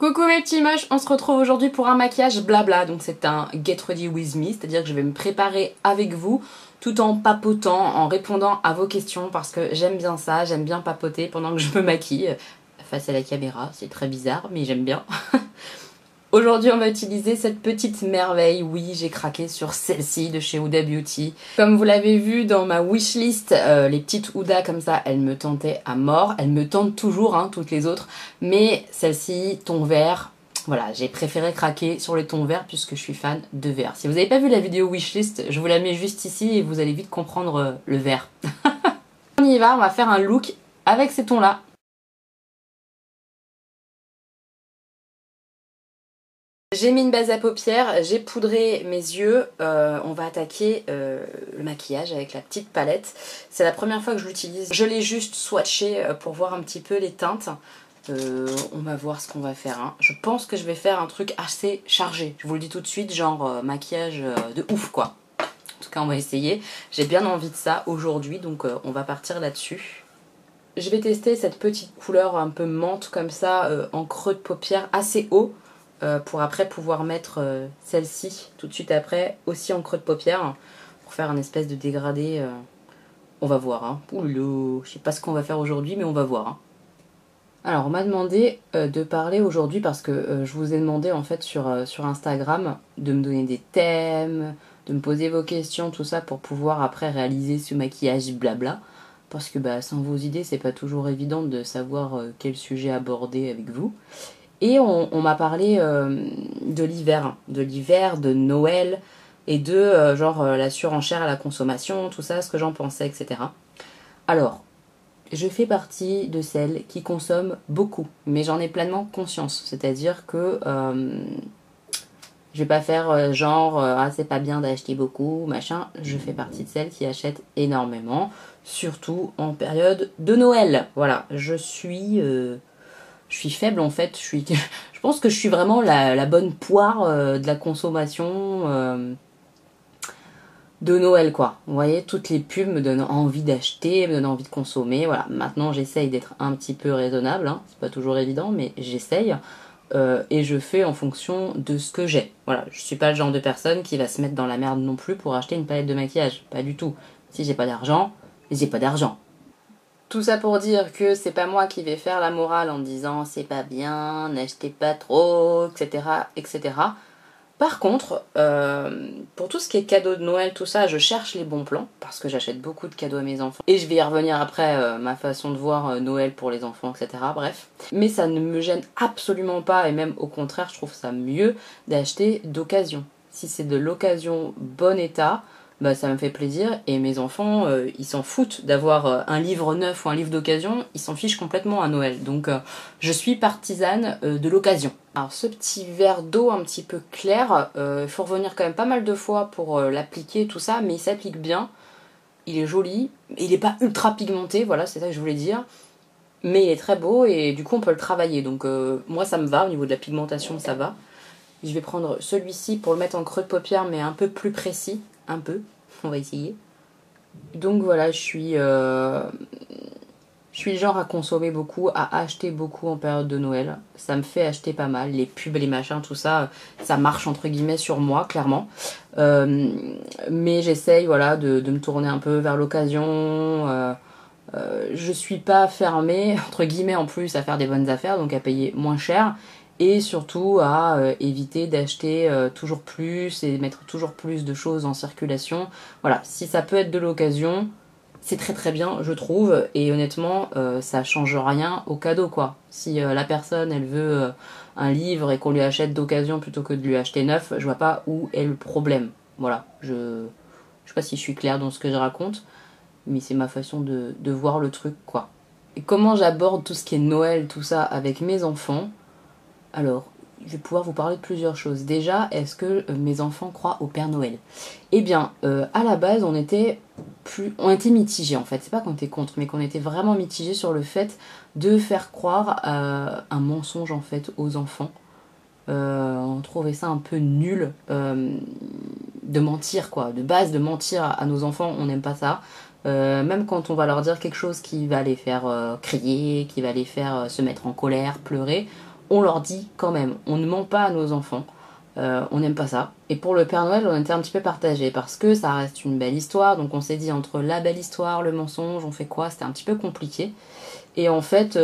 Coucou mes petits moches, on se retrouve aujourd'hui pour un maquillage blabla, donc c'est un get ready with me, c'est-à-dire que je vais me préparer avec vous tout en papotant, en répondant à vos questions parce que j'aime bien ça, j'aime bien papoter pendant que je me maquille face à la caméra, c'est très bizarre mais j'aime bien. Aujourd'hui on va utiliser cette petite merveille, oui j'ai craqué sur celle-ci de chez Huda Beauty. Comme vous l'avez vu dans ma wishlist, les petites Huda comme ça, elles me tentaient à mort, elles me tentent toujours hein, toutes les autres, mais celle-ci, ton vert, voilà j'ai préféré craquer sur les tons verts puisque je suis fan de vert. Si vous n'avez pas vu la vidéo wishlist, je vous la mets juste ici et vous allez vite comprendre le vert. On y va, on va faire un look avec ces tons là. J'ai mis une base à paupières, j'ai poudré mes yeux, on va attaquer le maquillage avec la petite palette. C'est la première fois que je l'utilise. Je l'ai juste swatché pour voir un petit peu les teintes. On va voir ce qu'on va faire. Hein. Je pense que je vais faire un truc assez chargé. Je vous le dis tout de suite, genre maquillage de ouf quoi. En tout cas on va essayer. J'ai bien envie de ça aujourd'hui, donc on va partir là-dessus. Je vais tester cette petite couleur un peu menthe comme ça, en creux de paupière assez haut. Pour après pouvoir mettre celle-ci tout de suite après, aussi en creux de paupière, pour faire un espèce de dégradé. On va voir. Hein. Oulou, je sais pas ce qu'on va faire aujourd'hui, mais on va voir. Hein. Alors, on m'a demandé de parler aujourd'hui parce que je vous ai demandé en fait sur Instagram de me donner des thèmes, de me poser vos questions, tout ça pour pouvoir après réaliser ce maquillage blabla. Parce que bah, sans vos idées, c'est pas toujours évident de savoir quel sujet aborder avec vous. Et on m'a parlé de l'hiver, de Noël et de la surenchère à la consommation, tout ça, ce que j'en pensais, etc. Alors, je fais partie de celles qui consomment beaucoup, mais j'en ai pleinement conscience. C'est-à-dire que je vais pas faire ah c'est pas bien d'acheter beaucoup, machin. Je fais partie de celles qui achètent énormément, surtout en période de Noël. Voilà, je suis faible en fait, je pense que je suis vraiment la bonne poire de la consommation de Noël quoi. Vous voyez, toutes les pubs me donnent envie d'acheter, me donnent envie de consommer. Voilà, maintenant j'essaye d'être un petit peu raisonnable, hein. C'est pas toujours évident mais j'essaye. Et je fais en fonction de ce que j'ai. Voilà, je suis pas le genre de personne qui va se mettre dans la merde non plus pour acheter une palette de maquillage. Pas du tout. Si j'ai pas d'argent, j'ai pas d'argent. Tout ça pour dire que c'est pas moi qui vais faire la morale en disant c'est pas bien, n'achetez pas trop, etc. etc. Par contre, pour tout ce qui est cadeaux de Noël, tout ça, je cherche les bons plans parce que j'achète beaucoup de cadeaux à mes enfants. Et je vais y revenir après, ma façon de voir Noël pour les enfants, etc. Bref. Mais ça ne me gêne absolument pas et même au contraire, je trouve ça mieux d'acheter d'occasion. Si c'est de l'occasion bon état, bah ça me fait plaisir et mes enfants ils s'en foutent d'avoir un livre neuf ou un livre d'occasion, ils s'en fichent complètement à Noël. Donc je suis partisane de l'occasion. Alors ce petit verre d'eau un petit peu clair, il faut revenir quand même pas mal de fois pour l'appliquer tout ça, mais il s'applique bien, il est joli, il est pas ultra pigmenté, voilà c'est ça que je voulais dire, mais il est très beau et du coup on peut le travailler, donc moi ça me va, au niveau de la pigmentation ça va. Je vais prendre celui-ci pour le mettre en creux de paupière mais un peu plus précis. Un peu, on va essayer. Donc voilà, je suis le genre à consommer beaucoup, à acheter beaucoup en période de Noël. Ça me fait acheter pas mal, les pubs, les machins, tout ça, ça marche entre guillemets sur moi, clairement. Mais j'essaye voilà, de me tourner un peu vers l'occasion. Je suis pas fermée, entre guillemets en plus, à faire des bonnes affaires, donc à payer moins cher. Et surtout à éviter d'acheter toujours plus et mettre toujours plus de choses en circulation. Voilà, si ça peut être de l'occasion, c'est très très bien je trouve. Et honnêtement, ça change rien au cadeau quoi. Si la personne elle veut un livre et qu'on lui achète d'occasion plutôt que de lui acheter neuf, je vois pas où est le problème. Voilà, je sais pas si je suis claire dans ce que je raconte, mais c'est ma façon de voir le truc quoi. Et comment j'aborde tout ce qui est Noël, tout ça avec mes enfants? Alors, je vais pouvoir vous parler de plusieurs choses. Déjà, est-ce que mes enfants croient au Père Noël? Eh bien, à la base, on était mitigés en fait. C'est pas qu'on était contre, mais qu'on était vraiment mitigés sur le fait de faire croire un mensonge en fait aux enfants. On trouvait ça un peu nul de mentir quoi. De base, de mentir à nos enfants, on n'aime pas ça. Même quand on va leur dire quelque chose qui va les faire crier, qui va les faire se mettre en colère, pleurer, on leur dit quand même, on ne ment pas à nos enfants. On n'aime pas ça. Et pour le Père Noël, on était un petit peu partagés parce que ça reste une belle histoire. Donc on s'est dit entre la belle histoire, le mensonge, on fait quoi? C'était un petit peu compliqué. Et en fait,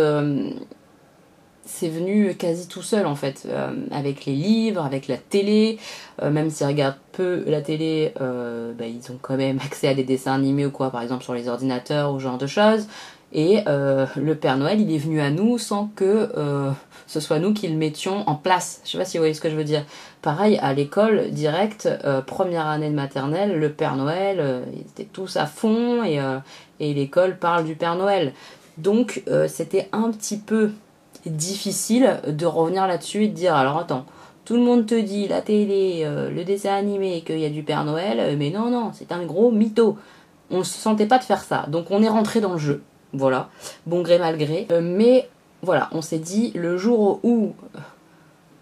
c'est venu quasi tout seul en fait, avec les livres, avec la télé. Même s'ils regardent peu la télé, ils ont quand même accès à des dessins animés ou quoi, par exemple sur les ordinateurs ou ce genre de choses. Et le Père Noël, il est venu à nous sans que ce soit nous qui le mettions en place. Je sais pas si vous voyez ce que je veux dire. Pareil, à l'école, direct, première année de maternelle, le Père Noël, ils étaient tous à fond et l'école parle du Père Noël. Donc c'était un petit peu difficile de revenir là-dessus et de dire alors attends, tout le monde te dit, la télé, le dessin animé, qu'il y a du Père Noël, mais non, c'est un gros mytho. On ne se sentait pas de faire ça, donc on est rentré dans le jeu. Voilà, bon gré mal gré. Mais voilà, on s'est dit, le jour où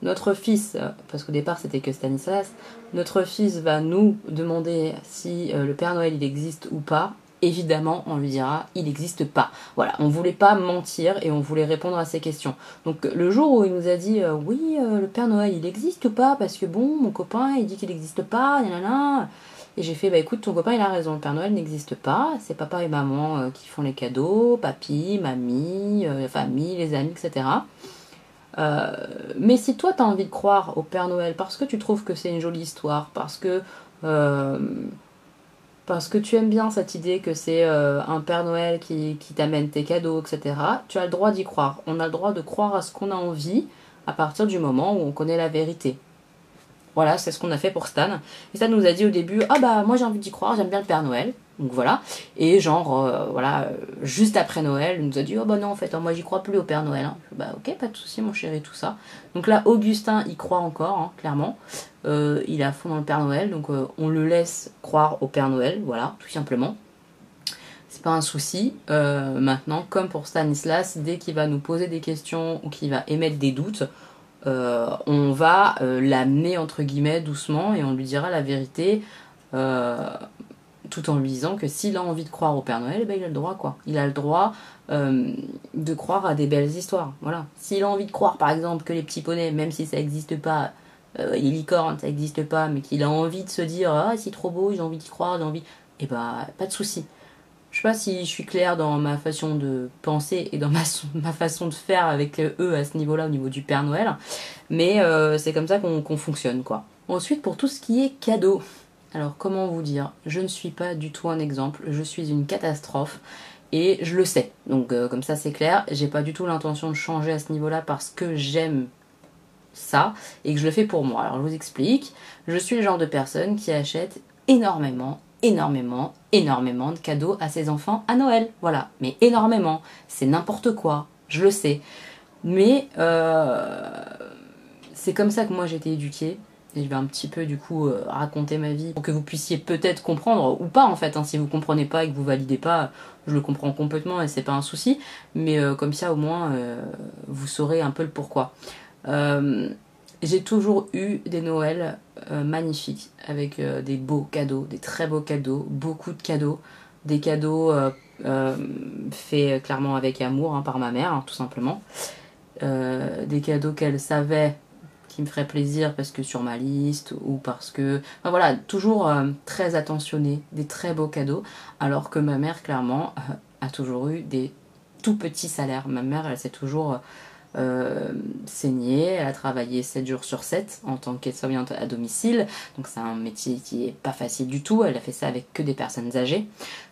notre fils, parce qu'au départ c'était que Stanislas, notre fils va nous demander si le Père Noël il existe ou pas, évidemment on lui dira il n'existe pas. Voilà, on voulait pas mentir et on voulait répondre à ces questions. Donc le jour où il nous a dit oui le Père Noël il existe ou pas, parce que bon mon copain il dit qu'il n'existe pas, nanana. Et j'ai fait, bah écoute, ton copain il a raison, le Père Noël n'existe pas, c'est papa et maman qui font les cadeaux, papy, mamie, famille, les amis, etc. Mais si toi t'as envie de croire au Père Noël parce que tu trouves que c'est une jolie histoire, euh, parce que tu aimes bien cette idée que c'est un Père Noël qui t'amène tes cadeaux, etc., tu as le droit d'y croire. On a le droit de croire à ce qu'on a envie à partir du moment où on connaît la vérité. Voilà, c'est ce qu'on a fait pour Stan. Et Stan nous a dit au début, ah bah moi j'ai envie d'y croire, j'aime bien le Père Noël. Donc voilà. Et genre, juste après Noël, il nous a dit, oh bah non en fait, moi j'y crois plus au Père Noël. Hein. Bah ok, pas de souci mon chéri, tout ça. Donc là, Augustin, il croit encore, hein, clairement. Il est à fond dans le Père Noël, donc on le laisse croire au Père Noël, voilà, tout simplement. C'est pas un souci. Maintenant, comme pour Stanislas, dès qu'il va nous poser des questions ou qu'il va émettre des doutes, on va l'amener entre guillemets doucement et on lui dira la vérité tout en lui disant que s'il a envie de croire au Père Noël, eh ben, il a le droit quoi. Il a le droit de croire à des belles histoires. Voilà. S'il a envie de croire par exemple que les petits poneys, même si ça n'existe pas, les licornes ça n'existe pas, mais qu'il a envie de se dire ah c'est trop beau, j'ai envie d'y croire, j'ai envie, et bah pas de souci. Je sais pas si je suis claire dans ma façon de penser et dans ma façon de faire avec eux à ce niveau-là, au niveau du Père Noël. Mais c'est comme ça qu'on fonctionne, quoi. Ensuite, pour tout ce qui est cadeau. Alors, comment vous dire? Je ne suis pas du tout un exemple. Je suis une catastrophe. Et je le sais. Donc, comme ça, c'est clair. J'ai pas du tout l'intention de changer à ce niveau-là parce que j'aime ça et que je le fais pour moi. Alors, je vous explique. Je suis le genre de personne qui achète énormément de cadeaux à ses enfants à Noël. Voilà, mais énormément. C'est n'importe quoi, je le sais. Mais c'est comme ça que moi j'ai été éduquée. Et je vais un petit peu du coup raconter ma vie pour que vous puissiez peut-être comprendre ou pas en fait. Hein, si vous comprenez pas et que vous validez pas, je le comprends complètement et c'est pas un souci. Mais comme ça au moins vous saurez un peu le pourquoi. J'ai toujours eu des Noëls magnifiques, avec des beaux cadeaux, des très beaux cadeaux, beaucoup de cadeaux, des cadeaux faits clairement avec amour hein, par ma mère, hein, tout simplement. Des cadeaux qu'elle savait qui me feraient plaisir parce que sur ma liste ou parce que... Enfin voilà, toujours très attentionnés, des très beaux cadeaux, alors que ma mère, clairement, a toujours eu des tout petits salaires. Ma mère, elle s'est toujours... saignée, elle a travaillé 7 jours sur 7 en tant qu'aide-soignante à domicile, donc c'est un métier qui est pas facile du tout, elle a fait ça avec que des personnes âgées,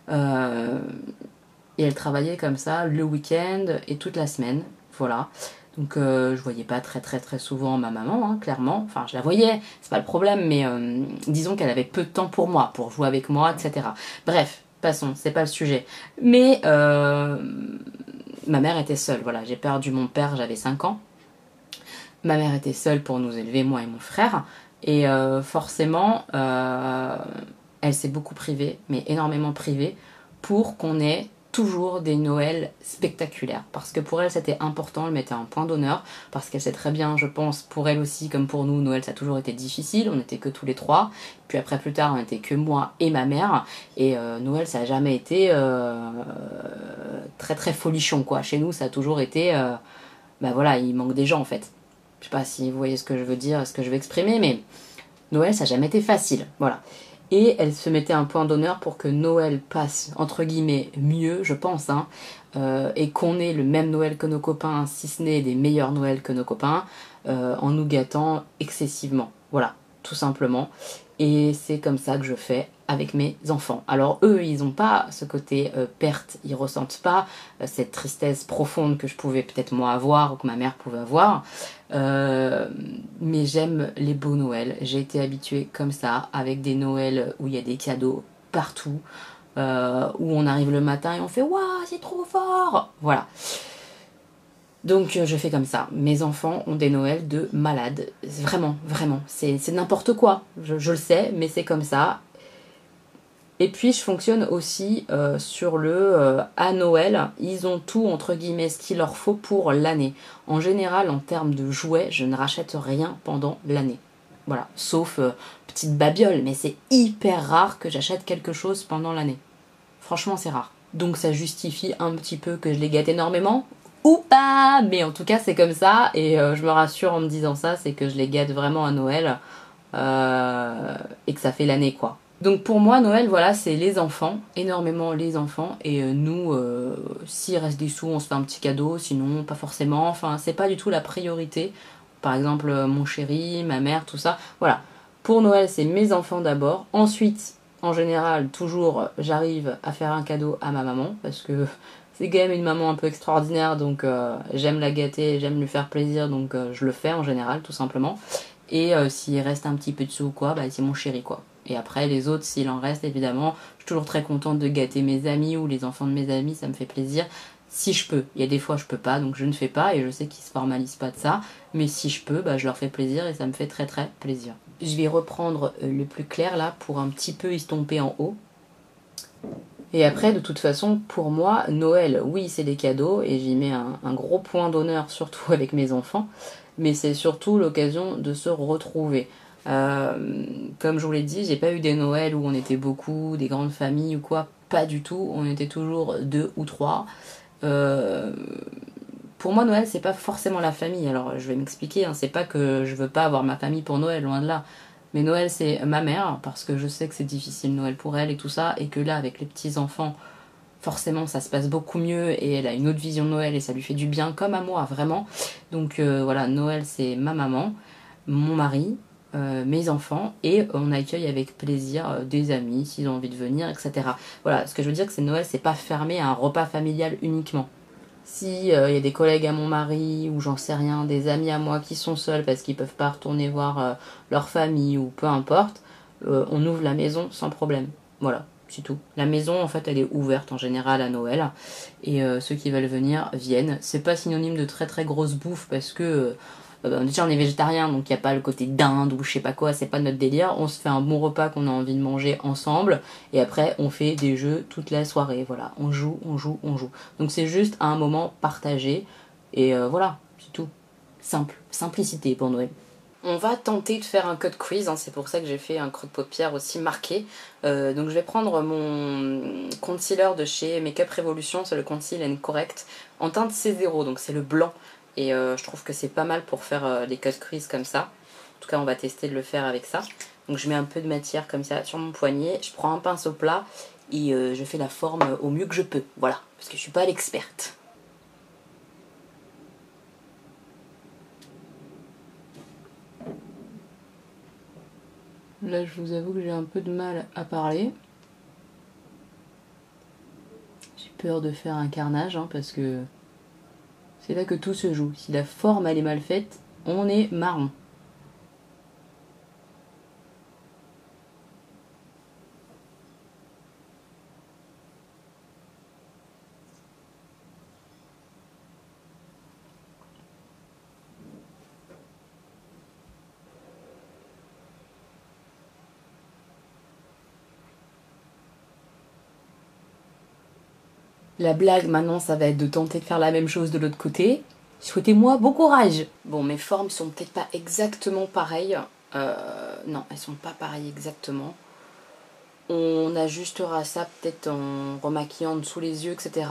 et elle travaillait comme ça le week-end et toute la semaine, voilà. Donc je voyais pas très souvent ma maman, hein, clairement, enfin je la voyais, c'est pas le problème, mais disons qu'elle avait peu de temps pour moi, pour jouer avec moi, etc. Bref, passons, c'est pas le sujet. Mais ma mère était seule, voilà, j'ai perdu mon père, j'avais 5 ans. Ma mère était seule pour nous élever, moi et mon frère. Et forcément, elle s'est beaucoup privée, mais énormément privée, pour qu'on ait toujours des Noëls spectaculaires. Parce que pour elle, c'était important, elle mettait un point d'honneur, parce qu'elle sait très bien, je pense, pour elle aussi, comme pour nous, Noël, ça a toujours été difficile, on n'était que tous les trois. Puis après, plus tard, on n'était que moi et ma mère. Et Noël, ça n'a jamais été très folichon, quoi. Chez nous, ça a toujours été... bah voilà, il manque des gens, en fait. Je sais pas si vous voyez ce que je veux dire, ce que je veux exprimer, mais Noël, ça n'a jamais été facile, voilà. Et elle se mettait un point d'honneur pour que Noël passe, entre guillemets, mieux, je pense, hein, et qu'on ait le même Noël que nos copains, si ce n'est des meilleurs Noëls que nos copains, en nous gâtant excessivement. Voilà, tout simplement. Et c'est comme ça que je fais avec mes enfants. Alors eux, ils n'ont pas ce côté perte, ils ressentent pas cette tristesse profonde que je pouvais peut-être moi avoir ou que ma mère pouvait avoir. Mais j'aime les beaux Noëls. J'ai été habituée comme ça, avec des Noëls où il y a des cadeaux partout, où on arrive le matin et on fait waouh, c'est trop fort. Voilà. Donc je fais comme ça. Mes enfants ont des Noëls de malades. Vraiment, vraiment. C'est n'importe quoi. Je le sais, mais c'est comme ça. Et puis je fonctionne aussi sur le à Noël, ils ont tout entre guillemets ce qu'il leur faut pour l'année. En général, en termes de jouets, je ne rachète rien pendant l'année. Voilà, sauf petite babiole, mais c'est hyper rare que j'achète quelque chose pendant l'année. Franchement, c'est rare. Donc ça justifie un petit peu que je les gâte énormément ou pas, mais en tout cas c'est comme ça et je me rassure en me disant ça, c'est que je les gâte vraiment à Noël et que ça fait l'année quoi. Donc pour moi, Noël, voilà, c'est les enfants, énormément les enfants. Et nous, s'il reste des sous, on se fait un petit cadeau, sinon pas forcément. Enfin, c'est pas du tout la priorité. Par exemple, mon chéri, ma mère, tout ça. Voilà. Pour Noël, c'est mes enfants d'abord. Ensuite, en général, toujours, j'arrive à faire un cadeau à ma maman. Parce que c'est quand même une maman un peu extraordinaire. Donc j'aime la gâter, j'aime lui faire plaisir. Donc je le fais en général, tout simplement. Et s'il reste un petit peu de sous ou quoi, bah, c'est mon chéri quoi. Et après, les autres, s'il en reste, évidemment, je suis toujours très contente de gâter mes amis ou les enfants de mes amis, ça me fait plaisir. Si je peux. Il y a des fois, je peux pas, donc je ne fais pas, et je sais qu'ils se formalisent pas de ça. Mais si je peux, bah, je leur fais plaisir, et ça me fait très très plaisir. Je vais reprendre le plus clair, là, pour un petit peu estomper en haut. Et après, de toute façon, pour moi, Noël, oui, c'est des cadeaux, et j'y mets un gros point d'honneur, surtout avec mes enfants. Mais c'est surtout l'occasion de se retrouver. Comme je vous l'ai dit, j'ai pas eu des Noëls où on était beaucoup, des grandes familles ou quoi, pas du tout. On était toujours 2 ou 3. Pour moi, Noël, c'est pas forcément la famille. Alors, je vais m'expliquer, hein, c'est pas que je veux pas avoir ma famille pour Noël, loin de là. Mais Noël, c'est ma mère, parce que je sais que c'est difficile Noël pour elle et tout ça, et que là, avec les petits-enfants, forcément, ça se passe beaucoup mieux, et elle a une autre vision de Noël, et ça lui fait du bien, comme à moi, vraiment. Donc voilà, Noël, c'est ma maman, mon mari, mes enfants, et on accueille avec plaisir des amis s'ils ont envie de venir, etc. Voilà, ce que je veux dire, c'est que Noël, c'est pas fermé à un repas familial uniquement. Si y a des collègues à mon mari, ou j'en sais rien, des amis à moi qui sont seuls parce qu'ils peuvent pas retourner voir leur famille, ou peu importe, on ouvre la maison sans problème. Voilà, c'est tout. La maison, en fait, elle est ouverte en général à Noël, et ceux qui veulent venir viennent. C'est pas synonyme de très très grosse bouffe parce que déjà on est végétarien, donc il n'y a pas le côté dinde ou je sais pas quoi, c'est pas notre délire. On se fait un bon repas qu'on a envie de manger ensemble, et après on fait des jeux toute la soirée. Voilà, on joue, on joue, on joue. Donc c'est juste un moment partagé, et voilà, c'est tout. Simple, simplicité pour Noël. On va tenter de faire un code quiz, hein, c'est pour ça que j'ai fait un creux de paupière aussi marqué. Donc je vais prendre mon concealer de chez Makeup Revolution, c'est le Conceal and Correct, en teinte C0, donc c'est le blanc. Et je trouve que c'est pas mal pour faire des code quiz comme ça. En tout cas, on va tester de le faire avec ça. Donc je mets un peu de matière comme ça sur mon poignet, je prends un pinceau plat et je fais la forme au mieux que je peux. Voilà, parce que je suis pas l'experte. Là, je vous avoue que j'ai un peu de mal à parler. J'ai peur de faire un carnage, hein, parce que c'est là que tout se joue. Si la forme elle est mal faite, on est marron. La blague maintenant, ça va être de tenter de faire la même chose de l'autre côté. Souhaitez-moi bon courage. Bon, mes formes sont peut-être pas exactement pareilles. Non, elles sont pas pareilles exactement. On ajustera ça peut-être en remaquillant dessous les yeux, etc.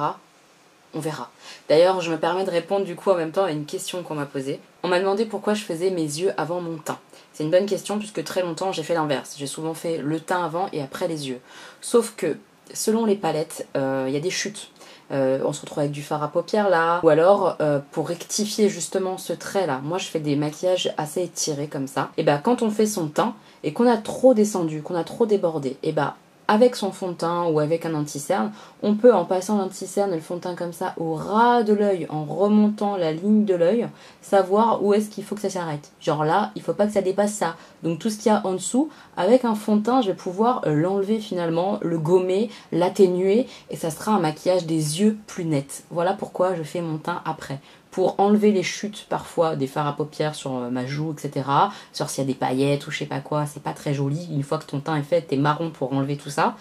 on verra. D'ailleurs, je me permets de répondre du coup en même temps à une question qu'on m'a posée. On m'a demandé pourquoi je faisais mes yeux avant mon teint. C'est une bonne question puisque très longtemps j'ai fait l'inverse. J'ai souvent fait le teint avant et après les yeux. Sauf que selon les palettes, il y a des chutes. On se retrouve avec du fard à paupières là. Ou alors, pour rectifier justement ce trait là, moi je fais des maquillages assez étirés comme ça. Et bah quand on fait son teint et qu'on a trop descendu, qu'on a trop débordé, et bah avec son fond de teint ou avec un anti-cerne, on peut en passant l'anti-cerne et le fond de teint comme ça au ras de l'œil, en remontant la ligne de l'œil, savoir où est-ce qu'il faut que ça s'arrête. Genre là, il faut pas que ça dépasse ça. Donc tout ce qu'il y a en dessous, avec un fond de teint, je vais pouvoir l'enlever finalement, le gommer, l'atténuer et ça sera un maquillage des yeux plus net. Voilà pourquoi je fais mon teint après. Pour enlever les chutes parfois des fards à paupières sur ma joue, etc. Sur s'il y a des paillettes ou je sais pas quoi, c'est pas très joli. Une fois que ton teint est fait, t'es marron pour enlever tout ça.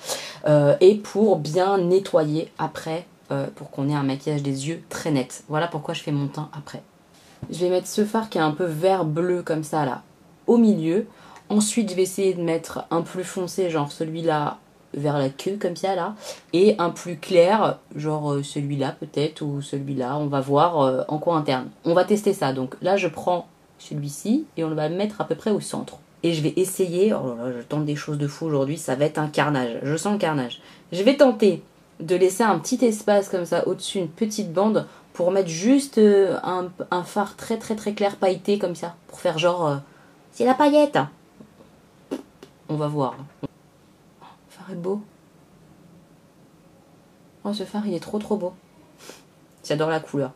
Et pour bien nettoyer après, pour qu'on ait un maquillage des yeux très net. Voilà pourquoi je fais mon teint après. Je vais mettre ce fard qui est un peu vert bleu comme ça là, au milieu. Ensuite, je vais essayer de mettre un plus foncé, genre celui-là vers la queue comme ça là, et un plus clair, genre celui-là peut-être, ou celui-là, on va voir en coin interne. On va tester ça, donc là je prends celui-ci et on va le mettre à peu près au centre. Et je vais essayer, oh là là, je tente des choses de fou aujourd'hui, ça va être un carnage, je sens le carnage. Je vais tenter de laisser un petit espace comme ça au-dessus, une petite bande, pour mettre juste un fard très très très clair pailleté comme ça, pour faire genre, c'est la paillette. On va voir. Le fard est beau. Oh, ce fard, il est trop trop beau. J'adore la couleur.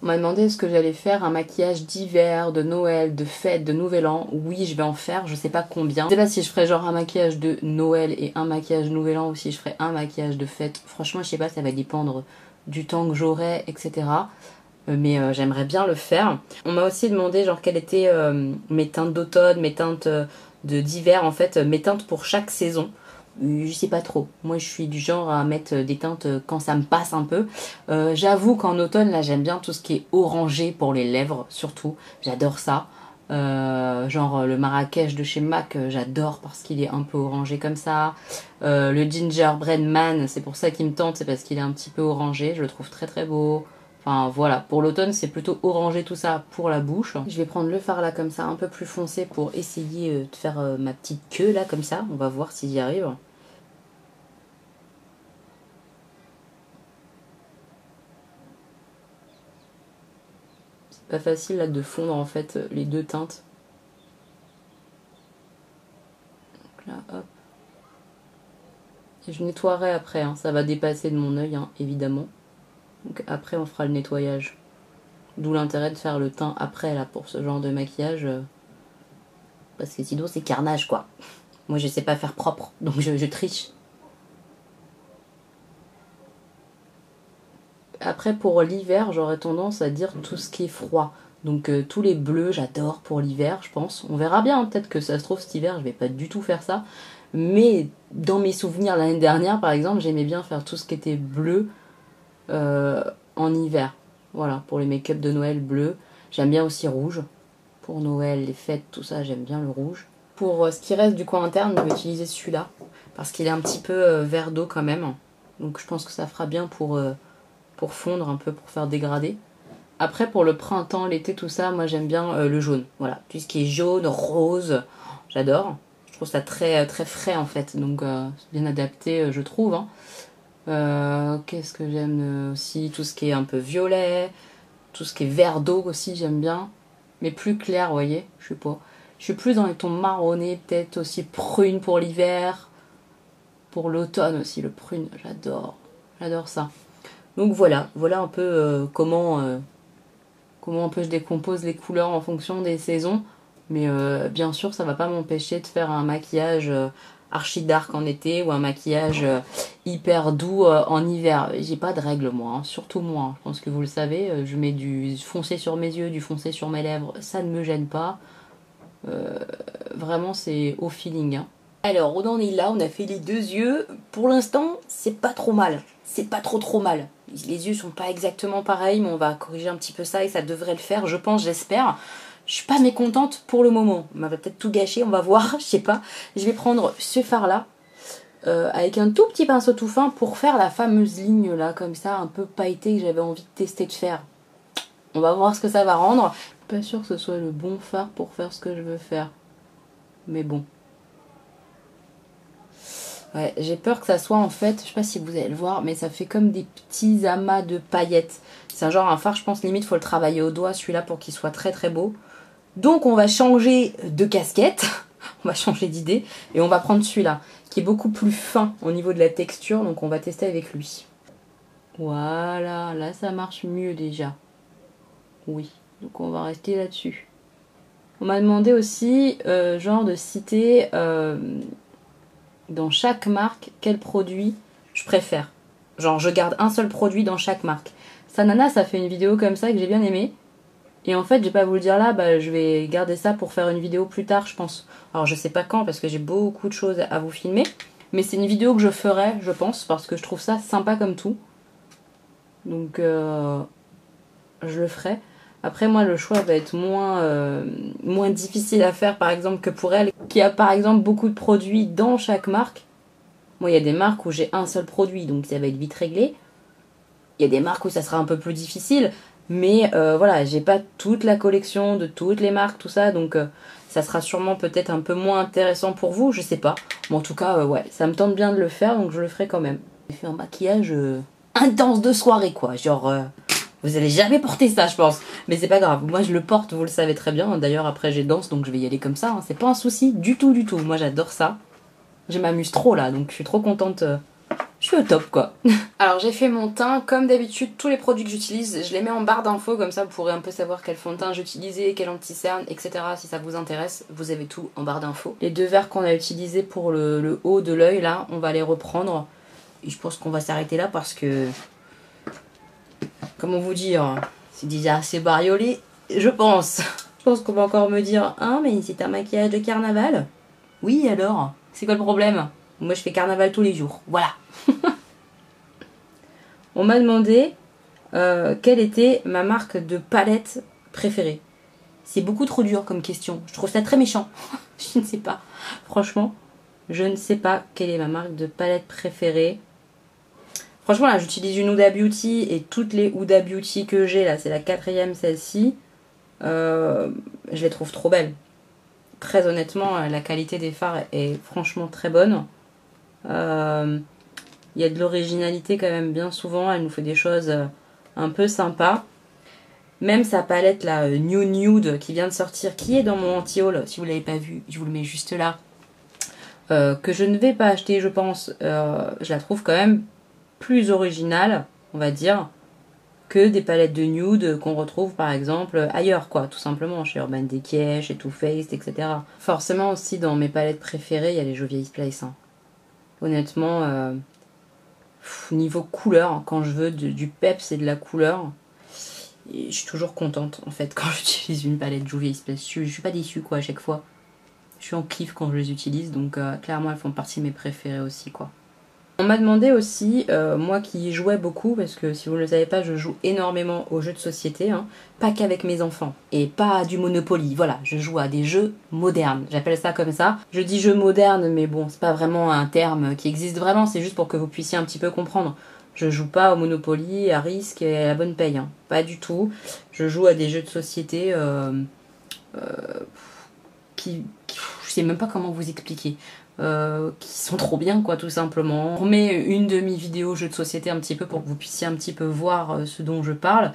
On m'a demandé est-ce que j'allais faire un maquillage d'hiver, de Noël, de fête, de Nouvel An. Oui, je vais en faire, je sais pas combien. Je sais pas si je ferai genre un maquillage de Noël et un maquillage Nouvel An ou si je ferai un maquillage de fête. Franchement, je sais pas, ça va dépendre du temps que j'aurai, etc. Mais j'aimerais bien le faire. On m'a aussi demandé genre quelles étaient mes teintes d'automne, mes teintes d'hiver, en fait, mes teintes pour chaque saison. Je sais pas trop. Moi, je suis du genre à mettre des teintes quand ça me passe un peu. J'avoue qu'en automne, là, j'aime bien tout ce qui est orangé pour les lèvres, surtout. J'adore ça. Genre le Marrakech de chez MAC, j'adore parce qu'il est un peu orangé comme ça. Le Gingerbread Man, c'est pour ça qu'il me tente, c'est parce qu'il est un petit peu orangé. Je le trouve très très beau. Enfin voilà, pour l'automne c'est plutôt orangé tout ça pour la bouche. Je vais prendre le fard là comme ça, un peu plus foncé pour essayer de faire ma petite queue là comme ça. On va voir si j'y arrive. C'est pas facile là de fondre en fait les deux teintes. Donc là hop. Et je nettoierai après, hein. Ça va dépasser de mon œil hein, évidemment. Donc après on fera le nettoyage. D'où l'intérêt de faire le teint après là pour ce genre de maquillage. Parce que sinon c'est carnage quoi. Moi je sais pas faire propre, donc je triche. Après pour l'hiver j'aurais tendance à dire tout ce qui est froid. Donc tous les bleus j'adore pour l'hiver je pense. On verra bien, hein. Peut-être que ça se trouve cet hiver je vais pas du tout faire ça. Mais dans mes souvenirs l'année dernière par exemple j'aimais bien faire tout ce qui était bleu en hiver. Voilà, pour les make-up de Noël bleu. J'aime bien aussi rouge. Pour Noël, les fêtes, tout ça, j'aime bien le rouge. Pour ce qui reste du coin interne, je vais utiliser celui-là. Parce qu'il est un petit peu vert d'eau quand même. Donc je pense que ça fera bien pour fondre un peu, pour faire dégrader. Après, pour le printemps, l'été, tout ça, moi j'aime bien le jaune. Voilà, tout ce qui est jaune, rose, j'adore. Je trouve ça très, très frais en fait. Donc c'est bien adapté, je trouve. Hein. Qu'est-ce que j'aime aussi? Tout ce qui est un peu violet, tout ce qui est vert d'eau aussi, j'aime bien. Mais plus clair, vous voyez, je sais pas. Je suis plus dans les tons marronnés, peut-être aussi prune pour l'hiver. Pour l'automne aussi, le prune, j'adore. J'adore ça. Donc voilà, voilà un peu comment un peu je décompose les couleurs en fonction des saisons. Mais bien sûr, ça va pas m'empêcher de faire un maquillage archi dark en été ou un maquillage hyper doux en hiver. J'ai pas de règles moi, hein, surtout moi. Hein. Je pense que vous le savez, je mets du foncé sur mes yeux, du foncé sur mes lèvres, ça ne me gêne pas. Vraiment c'est au feeling. Hein. Alors on en est là, on a fait les deux yeux. Pour l'instant, c'est pas trop mal. C'est pas trop mal. Les yeux sont pas exactement pareils, mais on va corriger un petit peu ça et ça devrait le faire, je pense, j'espère. Je suis pas mécontente pour le moment. On va peut-être tout gâcher, on va voir, je sais pas. Je vais prendre ce fard là avec un tout petit pinceau tout fin pour faire la fameuse ligne là comme ça un peu pailletée que j'avais envie de tester de faire. On va voir ce que ça va rendre. Pas sûr que ce soit le bon fard pour faire ce que je veux faire. Mais bon. Ouais, j'ai peur que ça soit en fait, je sais pas si vous allez le voir, mais ça fait comme des petits amas de paillettes. C'est un genre un fard, je pense limite faut le travailler au doigt celui-là pour qu'il soit très très beau. Donc on va changer de casquette, on va changer d'idée et on va prendre celui-là qui est beaucoup plus fin au niveau de la texture, donc on va tester avec lui. Voilà, là ça marche mieux déjà. Oui, donc on va rester là-dessus. On m'a demandé aussi genre de citer dans chaque marque quel produit je préfère. Genre je garde un seul produit dans chaque marque. Sanana ça fait une vidéo comme ça que j'ai bien aimé. Et en fait, j'ai pas voulu le dire là, bah, je vais garder ça pour faire une vidéo plus tard, je pense. Alors, je sais pas quand, parce que j'ai beaucoup de choses à vous filmer. Mais c'est une vidéo que je ferai, je pense, parce que je trouve ça sympa comme tout. Donc, je le ferai. Après, moi, le choix va être moins difficile à faire, par exemple, que pour elle, qui a, par exemple, beaucoup de produits dans chaque marque. Moi, il y a des marques où j'ai un seul produit, donc ça va être vite réglé. Il y a des marques où ça sera un peu plus difficile. Mais voilà, j'ai pas toute la collection de toutes les marques, tout ça, donc ça sera sûrement peut-être un peu moins intéressant pour vous, je sais pas. Mais en tout cas, ouais, ça me tente bien de le faire, donc je le ferai quand même. J'ai fait un maquillage intense de soirée, quoi. Genre, vous allez jamais porter ça, je pense. Mais c'est pas grave, moi je le porte, vous le savez très bien. D'ailleurs, après j'ai danse, donc je vais y aller comme ça. Hein. C'est pas un souci du tout, du tout. Moi j'adore ça. Je m'amuse trop là, donc je suis trop contente. Je suis au top quoi. Alors j'ai fait mon teint, comme d'habitude tous les produits que j'utilise, je les mets en barre d'infos, comme ça vous pourrez un peu savoir quel fond de teint j'utilisais, quel anti-cerne, etc. Si ça vous intéresse, vous avez tout en barre d'infos. Les deux verres qu'on a utilisés pour le haut de l'œil là, on va les reprendre. Et je pense qu'on va s'arrêter là parce que, comment vous dire, c'est déjà assez bariolé, je pense. Je pense qu'on va encore me dire, ah mais c'est un maquillage de carnaval. Oui alors, c'est quoi le problème? Moi je fais carnaval tous les jours, voilà. On m'a demandé quelle était ma marque de palette préférée. C'est beaucoup trop dur comme question. Je trouve ça très méchant. Je ne sais pas. Franchement, je ne sais pas quelle est ma marque de palette préférée. Franchement, là, j'utilise une Huda Beauty et toutes les Huda Beauty que j'ai, là, c'est la 4e, celle-ci. Je les trouve trop belles. Très honnêtement, la qualité des fards est franchement très bonne. Il y a de l'originalité quand même bien souvent. Elle nous fait des choses un peu sympas. Même sa palette là, New Nude qui vient de sortir, qui est dans mon anti-haul. Si vous ne l'avez pas vu, je vous le mets juste là. Que je ne vais pas acheter, je pense. Je la trouve quand même plus originale, on va dire, que des palettes de nude qu'on retrouve par exemple ailleurs, quoi, tout simplement, chez Urban Decay, chez Too Faced, etc. Forcément aussi dans mes palettes préférées, il y a les Juvia's Place. Hein. Honnêtement, niveau couleur, quand je veux du peps et de la couleur, et je suis toujours contente en fait quand j'utilise une palette Juvia's Place. Je suis pas déçue quoi à chaque fois. Je suis en kiff quand je les utilise, donc clairement elles font partie de mes préférées aussi quoi. On m'a demandé aussi, moi qui jouais beaucoup, parce que si vous ne le savez pas, je joue énormément aux jeux de société, hein, pas qu'avec mes enfants, et pas à du Monopoly, voilà, je joue à des jeux modernes, j'appelle ça comme ça. Je dis jeux modernes, mais bon, c'est pas vraiment un terme qui existe vraiment, c'est juste pour que vous puissiez un petit peu comprendre. Je joue pas au Monopoly, à risque et à la bonne paye, hein, pas du tout. Je joue à des jeux de société je sais même pas comment vous expliquer. Qui sont trop bien quoi tout simplement. On met une demi-vidéo jeu de société un petit peu pour que vous puissiez un petit peu voir ce dont je parle.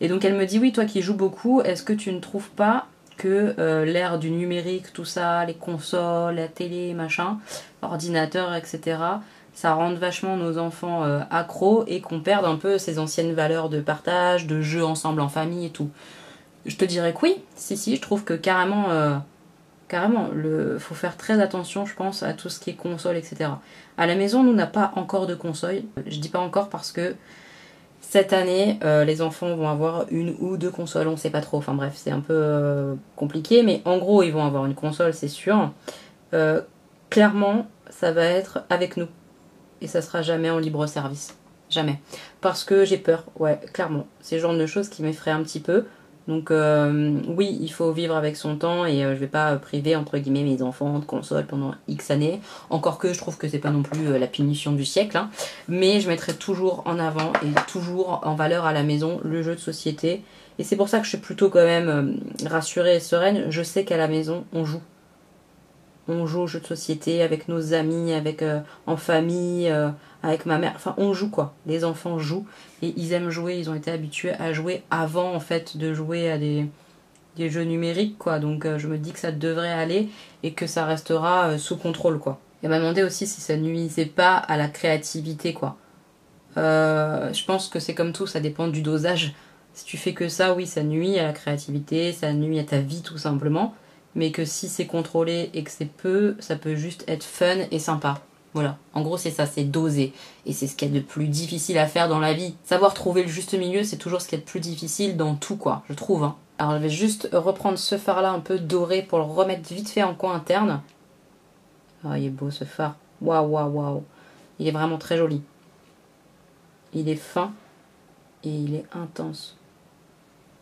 Et donc elle me dit oui toi qui joues beaucoup, est-ce que tu ne trouves pas que l'ère du numérique, tout ça, les consoles, la télé, machin, ordinateur, etc. ça rende vachement nos enfants accros et qu'on perde un peu ces anciennes valeurs de partage, de jeux ensemble en famille et tout. Je te dirais que oui, si, je trouve que carrément... Carrément, faut faire très attention, je pense, à tout ce qui est console, etc. À la maison, nous, n'a pas encore de console. Je dis pas encore parce que cette année, les enfants vont avoir une ou deux consoles, on sait pas trop. Enfin bref, c'est un peu compliqué, mais en gros, ils vont avoir une console, c'est sûr. Clairement, ça va être avec nous. Et ça sera jamais en libre service. Jamais. Parce que j'ai peur, ouais, clairement. C'est le genre de choses qui m'effraient un petit peu. Donc oui, il faut vivre avec son temps et je vais pas priver entre guillemets mes enfants de console pendant X années. Encore que je trouve que c'est pas non plus la punition du siècle. Hein. Mais je mettrai toujours en avant et toujours en valeur à la maison le jeu de société. Et c'est pour ça que je suis plutôt quand même rassurée et sereine. Je sais qu'à la maison, on joue. On joue aux jeux de société avec nos amis, avec en famille, avec ma mère. Enfin, on joue quoi. Les enfants jouent et ils aiment jouer. Ils ont été habitués à jouer avant en fait de jouer à des jeux numériques quoi. Donc je me dis que ça devrait aller et que ça restera sous contrôle quoi. Elle m'a demandé aussi si ça nuisait pas à la créativité quoi. Je pense que c'est comme tout, ça dépend du dosage. Si tu fais que ça, oui, ça nuit à la créativité, ça nuit à ta vie tout simplement. Mais que si c'est contrôlé et que c'est peu, ça peut juste être fun et sympa. Voilà, en gros c'est ça, c'est doser. Et c'est ce qu'il y a de plus difficile à faire dans la vie. Savoir trouver le juste milieu, c'est toujours ce qu'il y a de plus difficile dans tout quoi, je trouve. Hein. Alors je vais juste reprendre ce phare là un peu doré pour le remettre vite fait en coin interne. Oh il est beau ce phare, waouh waouh waouh. Il est vraiment très joli. Il est fin et il est intense.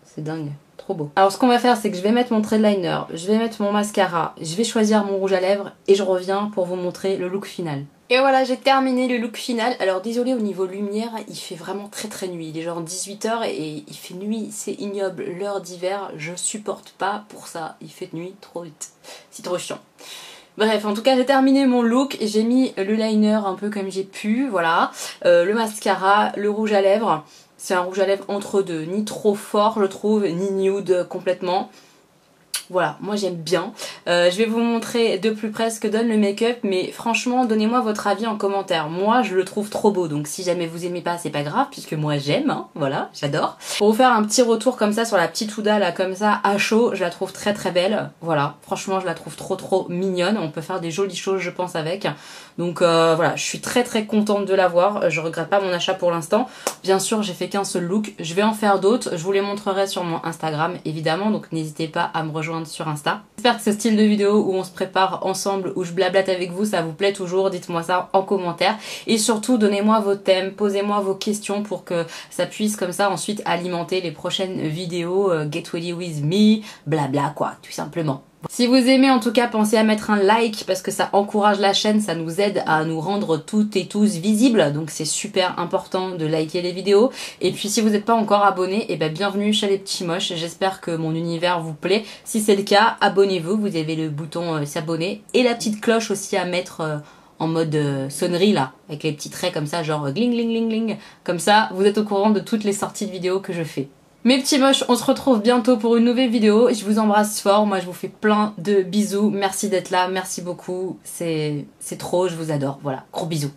C'est dingue, trop beau. Alors ce qu'on va faire, c'est que je vais mettre mon trait de liner, je vais mettre mon mascara, je vais choisir mon rouge à lèvres et je reviens pour vous montrer le look final. Et voilà, j'ai terminé le look final. Alors désolé au niveau lumière, il fait vraiment très nuit. Il est genre 18 h et il fait nuit, c'est ignoble. L'heure d'hiver, je supporte pas pour ça. Il fait nuit trop vite. C'est trop chiant. Bref, en tout cas j'ai terminé mon look et j'ai mis le liner un peu comme j'ai pu, voilà. Le mascara, le rouge à lèvres. C'est un rouge à lèvres entre deux, ni trop fort je trouve, ni nude complètement. Voilà, moi j'aime bien. Je vais vous montrer de plus près ce que donne le make-up, mais franchement, donnez-moi votre avis en commentaire. Moi, je le trouve trop beau, donc si jamais vous aimez pas, c'est pas grave, puisque moi j'aime, hein, voilà, j'adore. Pour vous faire un petit retour comme ça sur la petite Huda, là, comme ça, à chaud, je la trouve très belle. Voilà, franchement, je la trouve trop mignonne. On peut faire des jolies choses, je pense, avec. Donc voilà, je suis très contente de l'avoir. Je regrette pas mon achat pour l'instant. Bien sûr, j'ai fait qu'un seul look. Je vais en faire d'autres. Je vous les montrerai sur mon Instagram, évidemment, donc n'hésitez pas à me rejoindre sur Insta. J'espère que ce style de vidéo où on se prépare ensemble, où je blablate avec vous, ça vous plaît toujours, dites-moi ça en commentaire. Et surtout, donnez-moi vos thèmes, posez-moi vos questions pour que ça puisse comme ça ensuite alimenter les prochaines vidéos Get Ready With Me, blabla quoi, tout simplement. Si vous aimez en tout cas, pensez à mettre un like parce que ça encourage la chaîne, ça nous aide à nous rendre toutes et tous visibles. Donc c'est super important de liker les vidéos. Et puis si vous n'êtes pas encore abonné, et ben bienvenue chez les petits moches. J'espère que mon univers vous plaît. Si c'est le cas, abonnez-vous. Vous avez le bouton s'abonner et la petite cloche aussi à mettre en mode sonnerie là, avec les petits traits comme ça, genre gling gling gling gling. Comme ça, vous êtes au courant de toutes les sorties de vidéos que je fais. Mes petits moches, on se retrouve bientôt pour une nouvelle vidéo. Je vous embrasse fort. Moi, je vous fais plein de bisous. Merci d'être là. Merci beaucoup. C'est trop. Je vous adore. Voilà. Gros bisous.